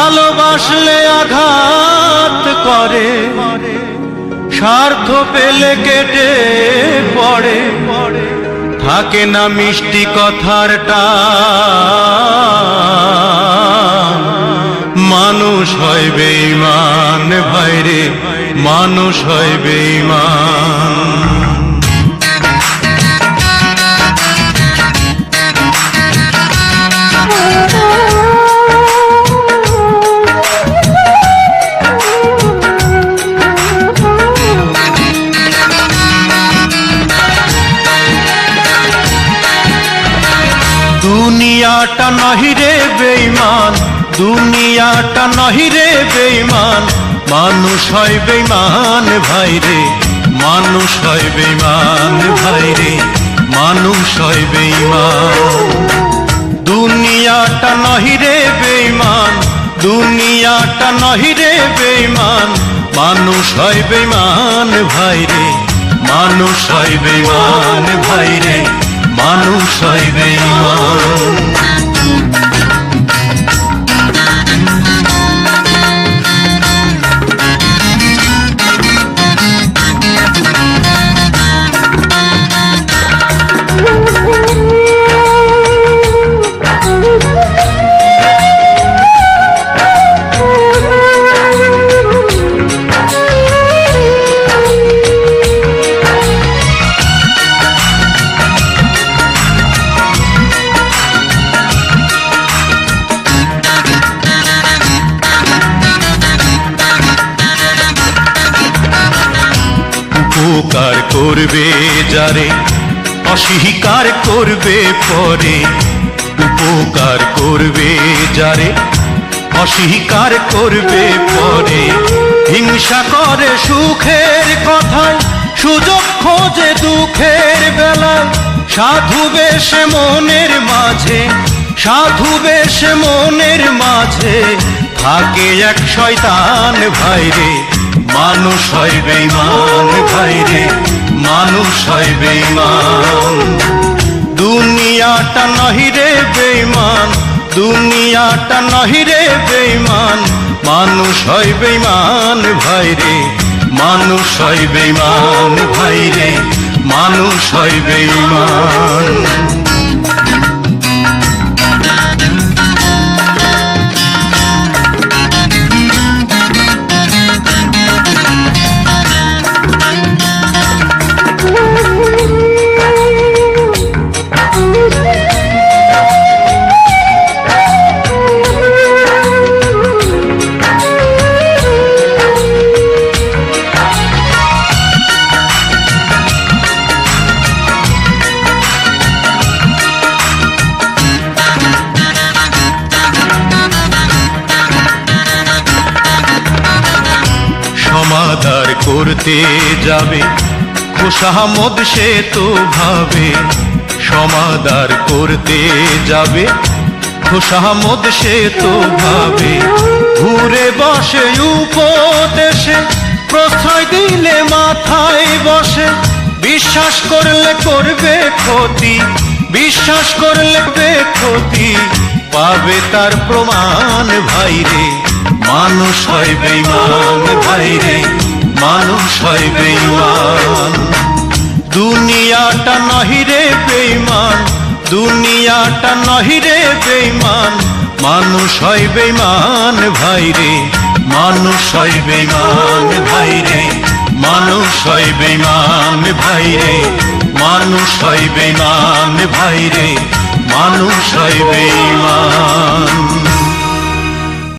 ভালোবাসলে আঘাত করে, স্বার্থ পেলে কেটে পড়ে, থাকে না মিষ্টি কথার টান। মানুষ হয় বেঈমান ভাইরে, মানুষ হয় বেঈমান। দুনিয়াটা নহিরে বেঈমান, দুনিয়াটা নহিরে বেঈমান, মানুষ হয় বেঈমান ভাইরে, মানুষ হয় বেঈমান ভাইরে, মানুষ হয় বেঈমান। দুনিয়াটা নহিরে বেঈমান, দুনিয়াটা নহিরে বেঈমান, মানুষ হয় বেঈমান ভাইরে, মানুষ হয় বেঈমান ভাইরে, মানুষ হয় বেঈমান। উপকার করবে যারে, অস্বীকার করবে পরে। উপকার করবে যারে, অস্বীকার করবে পরে। হিংসা করে সুখের কথায়, সুযোগ খোঁজে দুঃখের বেলায়। সাধু বেশে মনের মাঝে, সাধু বেশে মনের মাঝে, থাকে এক শয়তান ভাইরে, মানুষ হয় বেঈমান ভাইরে, মানুষ হয় বেঈমান। দুনিয়াটা নহিরে বেঈমান, দুনিয়াটা নহিরে বেঈমান, মানুষ হয় বেঈমান ভাইরে, মানুষ হয় বেঈমান ভাইরে, মানুষ হয় বেঈমান। সমাধার করতে যাবে খোশামদ সে তো ভাবে, সমাধার করতে যাবে খোশামদ সে তো ভাবে। ঘুরে বসে উপদেশে, প্রশ্রয় দিলে মাথায় বসে। বিশ্বাস করলে করবে ক্ষতি, বিশ্বাস করলে ক্ষতি, পাবে তার প্রমাণ ভাইরে, মানুষ হয় বেঈমান ভাইরে, মানুষ হয় বেঈমান। দুনিয়াটা নহিরে বেঈমান, দুনিয়াটা নহিরে বেঈমান, মানুষ হয় বেঈমান ভাইরে, মানুষ হয় বেঈমান ভাইরে, মানুষ হয় বেঈমান ভাইরে, মানুষ হয় বেঈমান ভাইরে, মানুষ হয় বেঈমান।